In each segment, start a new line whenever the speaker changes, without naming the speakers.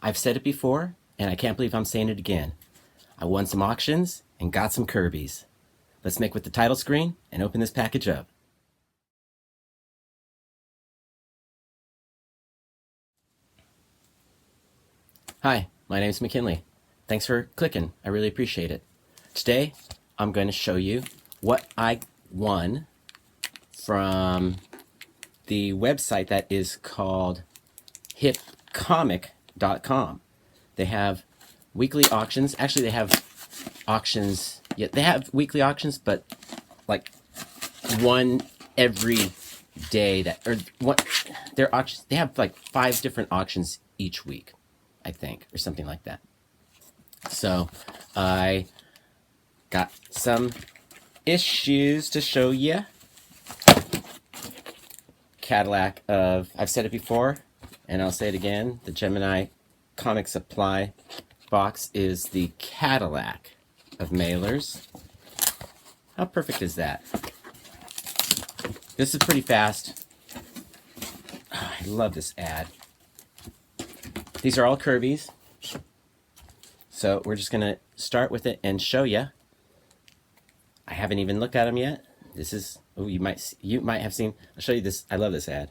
I've said it before, and I can't believe I'm saying it again. I won some auctions and got some Kirby's. Let's make with the title screen and open this package up. Hi, my name's McKinley. Thanks for clicking. I really appreciate it. Today, I'm going to show you what I won from the website that is called HipComic.com. They have weekly auctions. Actually, they have auctions. Yeah, they have weekly auctions, but like one every day that, or what, their auctions, they have like 5 different auctions each week, I think, or something like that. So I got some issues to show you. Cadillac of, I've said it before, and I'll say it again, the Gemini Comic Supply box is the Cadillac of mailers. How perfect is that? This is pretty fast. Oh, I love this ad. These are all Kirby's. So we're just going to start with it and show you. I haven't even looked at them yet. This is, oh, you might have seen. I'll show you this. I love this ad.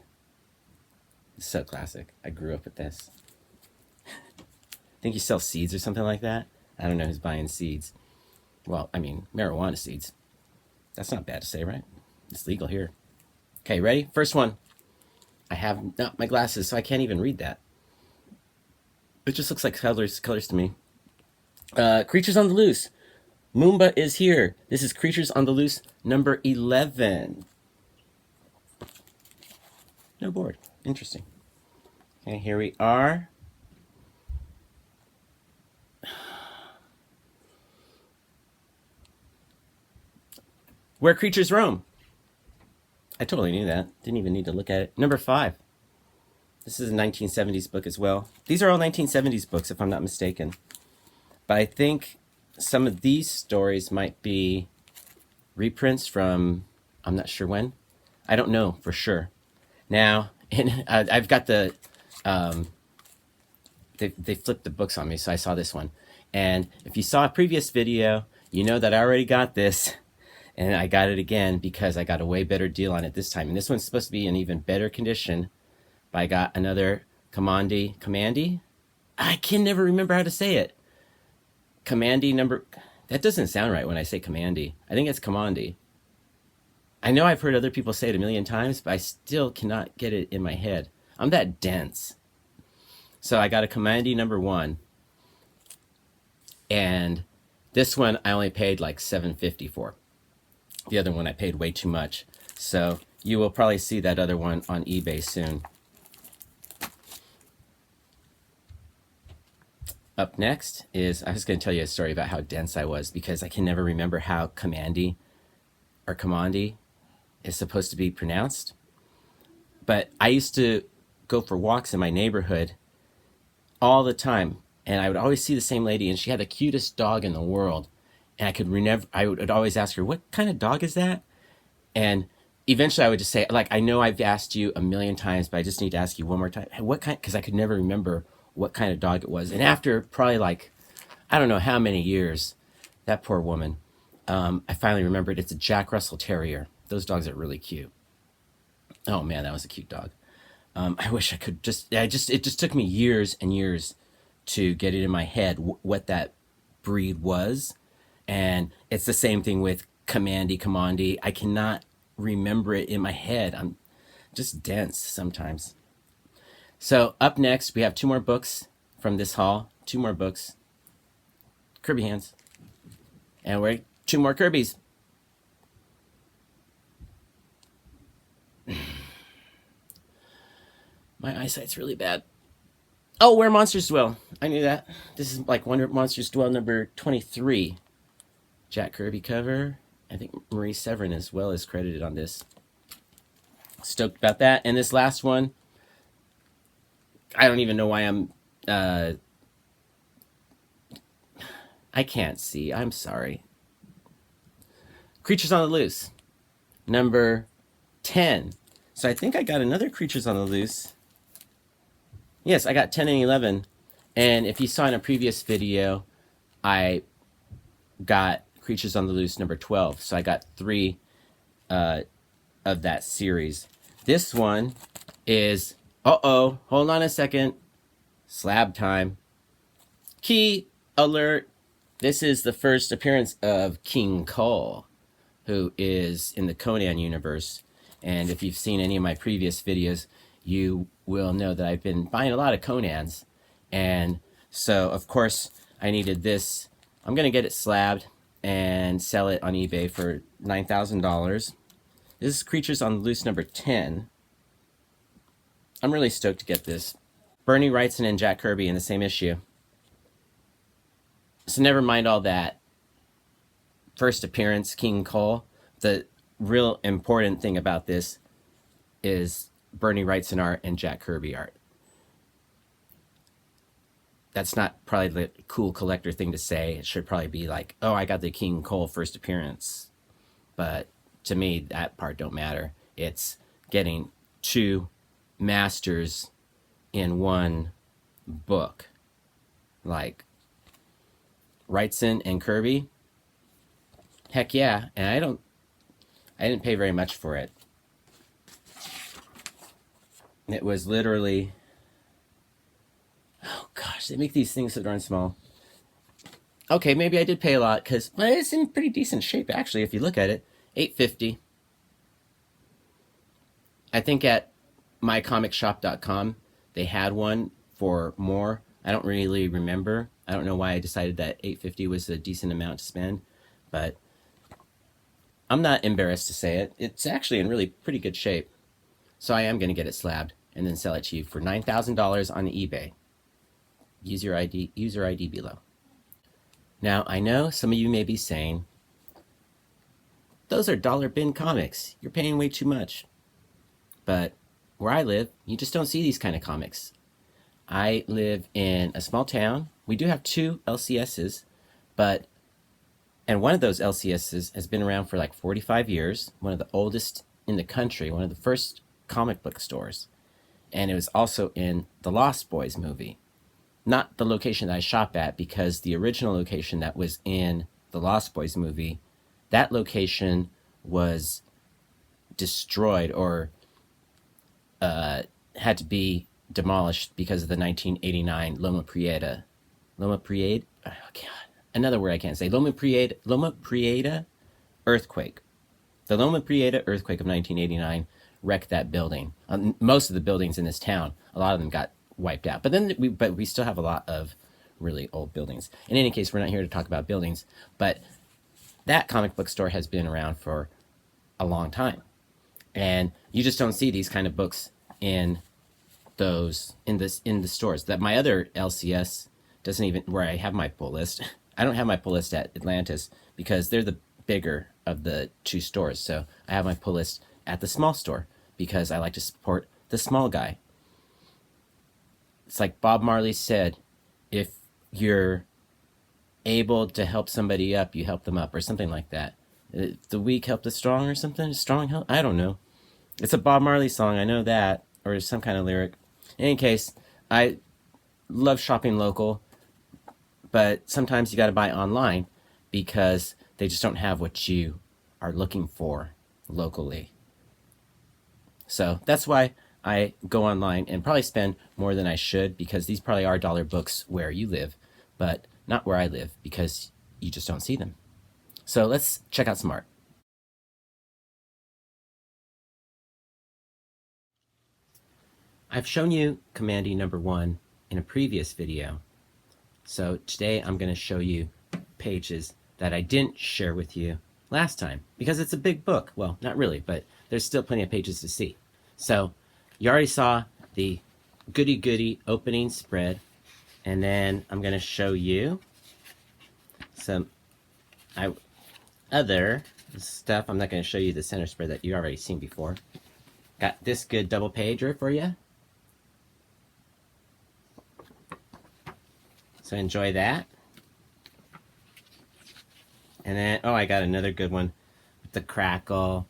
It's so classic. I grew up with this. I think you sell seeds or something like that. I don't know who's buying seeds. Well, I mean, marijuana seeds. That's not bad to say, right? It's legal here. Okay, ready? First one. I have not my glasses, so I can't even read that. It just looks like colors to me. Creatures on the Loose. Moomba is here. This is Creatures on the Loose number 11. No board. Interesting. Okay, here we are. Where Creatures Roam. I totally knew that. Didn't even need to look at it. Number 5. This is a 1970s book as well. These are all 1970s books, if I'm not mistaken. But I think some of these stories might be reprints from, I'm not sure when. I don't know for sure. Now, I've got the, they flipped the books on me, so I saw this one. And if you saw a previous video, you know that I already got this. And I got it again because I got a way better deal on it this time. And this one's supposed to be in even better condition. But I got another Commandy? I can never remember how to say it. Commandy number, that doesn't sound right when I say Commandy. I think it's Commandy. I know I've heard other people say it a million times, but I still cannot get it in my head. I'm that dense. So I got a Commandy number 1. And this one I only paid like $7.50 for. The other one I paid way too much. So you will probably see that other one on eBay soon. Up next is, I was going to tell you a story about how dense I was because I can never remember how Commandy or Commandy is supposed to be pronounced. But I used to go for walks in my neighborhood all the time. And I would always see the same lady, and she had the cutest dog in the world. And I would always ask her, what kind of dog is that? And eventually I would just say, like, I know I've asked you a million times, but I just need to ask you one more time. What kind? Because I could never remember what kind of dog it was. And after probably like, I don't know how many years, that poor woman, I finally remembered it's a Jack Russell Terrier. Those dogs are really cute. Oh man, that was a cute dog. I wish I could it just took me years and years to get it in my head what that breed was. And it's the same thing with Commandy. I cannot remember it in my head. I'm just dense sometimes. So up next, we have 2 more books from this haul. 2 more books. Kirby hands. And we're 2 more Kirby's. My eyesight's really bad. Oh, Where Monsters Dwell. I knew that. This is like Where Monsters Dwell number 23. Jack Kirby cover. I think Marie Severin as well is credited on this. Stoked about that. And this last one, I don't even know why I'm... I can't see. I'm sorry. Creatures on the Loose. Number 10. So I think I got another Creatures on the Loose. Yes, I got 10 and 11. And if you saw in a previous video, I got Creatures on the Loose number 12. So I got 3 of that series. This one is, hold on a second, slab time. Key alert. This is the first appearance of King Cole, who is in the Conan universe. And if you've seen any of my previous videos, you will know that I've been buying a lot of Conans. And so, of course, I needed this. I'm going to get it slabbed and sell it on eBay for $9,000. This is Creatures on the Loose number 10. I'm really stoked to get this. Bernie Wrightson and Jack Kirby in the same issue. So never mind all that. First appearance, King Cole. The real important thing about this is Bernie Wrightson art and Jack Kirby art. That's not probably the cool collector thing to say. It should probably be like, oh, I got the King Cole first appearance. But to me, that part don't matter. It's getting 2 masters in one book. Like Wrightson and Kirby. Heck yeah. And I didn't pay very much for it. It was literally, oh gosh, they make these things so darn small. Okay, maybe I did pay a lot because it's in pretty decent shape actually if you look at it. $8.50. I think at mycomicshop.com they had one for more. I don't really remember. I don't know why I decided that $8.50 was a decent amount to spend, but I'm not embarrassed to say it. It's actually in really pretty good shape. So I am going to get it slabbed and then sell it to you for $9,000 on eBay. User ID below. Now, I know some of you may be saying, those are dollar bin comics. You're paying way too much. But where I live, you just don't see these kind of comics. I live in a small town. We do have 2 LCSs, and one of those LCSs has been around for like 45 years, one of the oldest in the country, one of the first comic book stores. And it was also in the Lost Boys movie. Not the location that I shop at, because the original location that was in the Lost Boys movie, that location was destroyed or had to be demolished because of the 1989 Loma Prieta. Loma Prieta? Oh, God. Another word I can't say. Loma Prieta earthquake. The Loma Prieta earthquake of 1989 wrecked that building. Most of the buildings in this town, a lot of them got wiped out. But we still have a lot of really old buildings. In any case, we're not here to talk about buildings, but that comic book store has been around for a long time. And you just don't see these kind of books in the stores. That my other LCS doesn't even, where I have my pull list. I don't have my pull list at Atlantis because they're the bigger of the 2 stores. So I have my pull list at the small store because I like to support the small guy. It's like Bob Marley said, if you're able to help somebody up, you help them up, or something like that. The weak help the strong, or something. Strong help? I don't know. It's a Bob Marley song, I know that, or some kind of lyric. In any case, I love shopping local, but sometimes you got to buy online because they just don't have what you are looking for locally. So that's why I go online and probably spend more than I should, because these probably are dollar books where you live, but not where I live because you just don't see them. So let's check out some art. I've shown you Commandy number 1 in a previous video. So today I'm going to show you pages that I didn't share with you last time because it's a big book. Well, not really, but there's still plenty of pages to see. So you already saw the goody opening spread, and then I'm going to show you some other stuff. I'm not going to show you the center spread that you already seen before. Got this good double pager for you. So enjoy that. And then, oh, I got another good one with the crackle.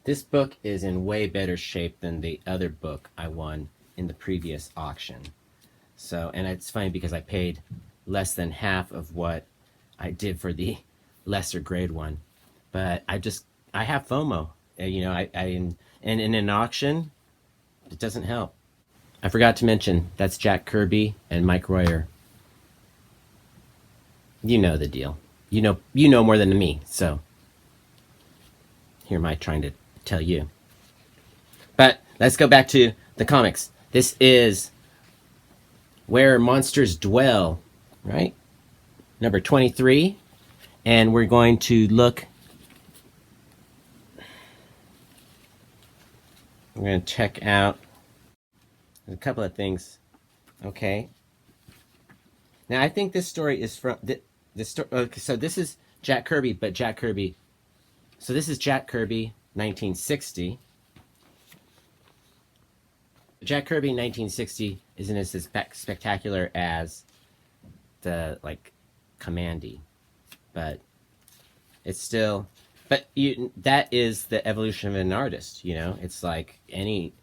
This book is in way better shape than the other book I won in the previous auction. So, and it's funny because I paid less than half of what I did for the lesser grade one. But I have FOMO. You know, and in an auction, it doesn't help. I forgot to mention, that's Jack Kirby and Mike Royer. You know the deal. You know more than me, so here am I trying to tell you. But let's go back to the comics. This is Where Monsters Dwell, right? Number 23. And we're going to look. We're going to check out a couple of things. Okay. Now, I think this story is from this story. Okay, so this is Jack Kirby, but Jack Kirby. So this is Jack Kirby, 1960. Jack Kirby, 1960, isn't as spectacular as the Commandy, but it's still. But that is the evolution of an artist. You know, it's like any.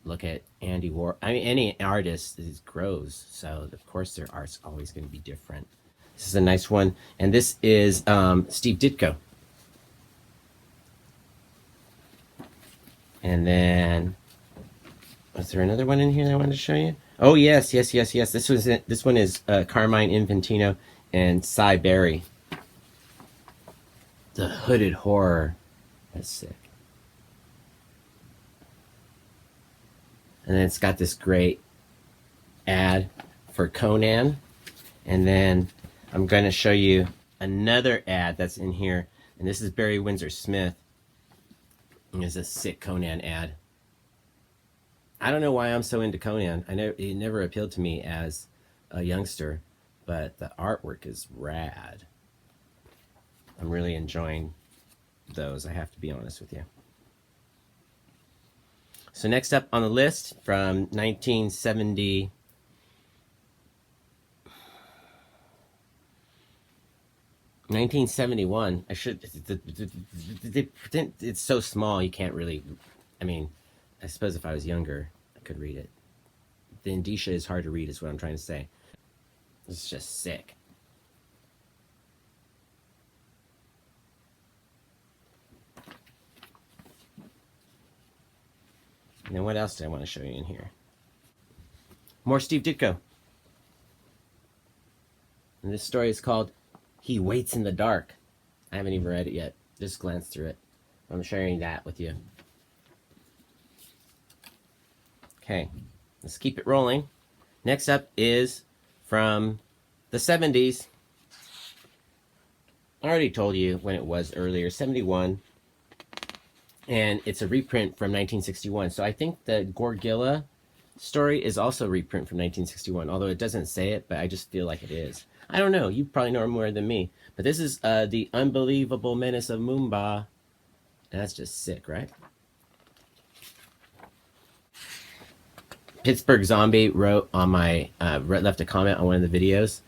Look at Andy Warhol. I mean, any artist grows, so of course their art's always going to be different. This is a nice one, and this is Steve Ditko. And then, was there another one in here that I wanted to show you? Oh yes. This was it. This one is Carmine Infantino and Cy Berry. The Hooded Horror. That's sick. And then it's got this great ad for Conan. And then I'm going to show you another ad that's in here. And this is Barry Windsor Smith. And it's a sick Conan ad. I don't know why I'm so into Conan. It never appealed to me as a youngster. But the artwork is rad. I'm really enjoying those, I have to be honest with you. So next up on the list from 1970, 1971. It's so small you can't really. I mean, I suppose if I was younger, I could read it. The indicia is hard to read, is what I'm trying to say. It's just sick. And then what else did I want to show you in here? More Steve Ditko. And this story is called He Waits in the Dark. I haven't even read it yet. Just glanced through it. I'm sharing that with you. Okay, let's keep it rolling. Next up is from the 70s. I already told you when it was earlier, 71. And it's a reprint from 1961. So I think the Gorgilla story is also a reprint from 1961, although it doesn't say it, but I just feel like it is. I don't know. You probably know more than me. But this is The Unbelievable Menace of Moomba. And that's just sick, right? Pittsburgh Zombie wrote on my, left a comment on one of the videos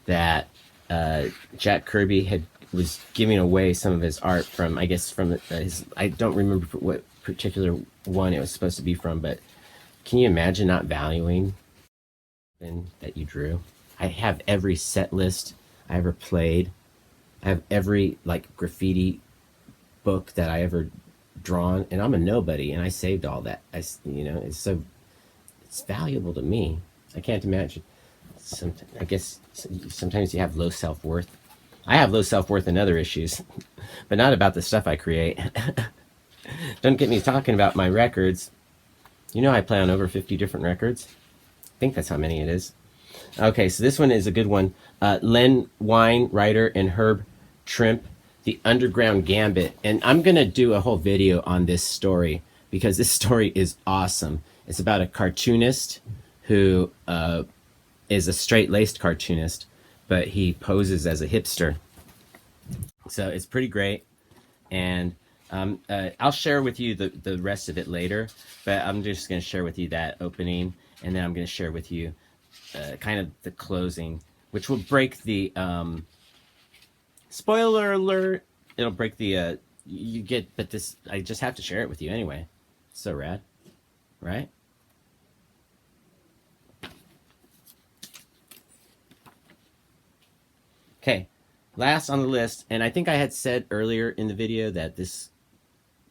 that Jack Kirby was giving away some of his art from, I guess, from his, I don't remember what particular one it was supposed to be from, but can you imagine not valuing that you drew? I have every set list I ever played. I have every graffiti book that I ever drawn, and I'm a nobody, and I saved all that. It's valuable to me. I can't imagine. I guess sometimes you have low self-worth. I have low self-worth in other issues, but not about the stuff I create. Don't get me talking about my records. You know I play on over 50 different records. I think that's how many it is. Okay, so this one is a good one. Len Wein, writer, and Herb Trimp, The Underground Gambit. And I'm going to do a whole video on this story because this story is awesome. It's about a cartoonist who is a straight-laced cartoonist, but he poses as a hipster. So it's pretty great. And I'll share with you the rest of it later, but I'm just going to share with you that opening, and then I'm going to share with you kind of the closing, which will break the spoiler alert. It'll break the you get, but this, I just have to share it with you anyway. So rad, right? Okay, last on the list, and I think I had said earlier in the video that this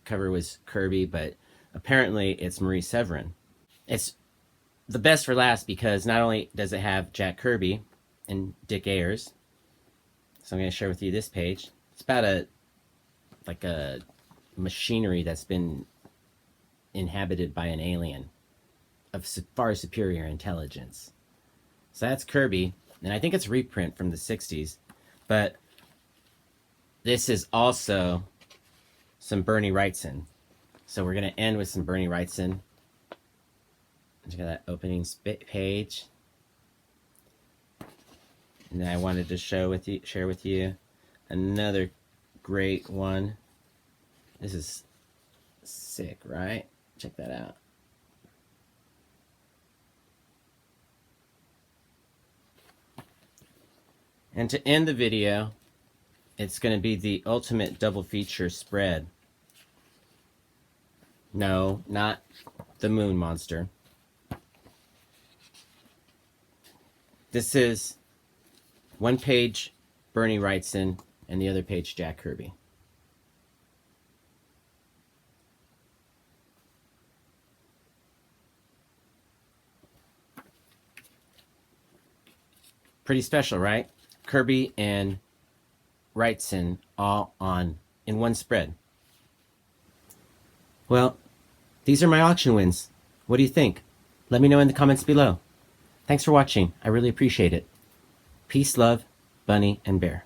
cover was Kirby, but apparently it's Marie Severin. It's the best for last because not only does it have Jack Kirby and Dick Ayers, so I'm going to share with you this page. It's about a machinery that's been inhabited by an alien of far superior intelligence. So that's Kirby, and I think it's a reprint from the 60s, but this is also some Bernie Wrightson. So we're going to end with some Bernie Wrightson. Look at that opening page. And then I wanted to share with you another great one. This is sick, right? Check that out. And to end the video, it's going to be the ultimate double feature spread. No, not the moon monster. This is one page Bernie Wrightson and the other page Jack Kirby. Pretty special, right? Kirby and Wrightson all in one spread. Well, these are my auction wins. What do you think? Let me know in the comments below. Thanks for watching. I really appreciate it. Peace, love, Bunny, and Bear.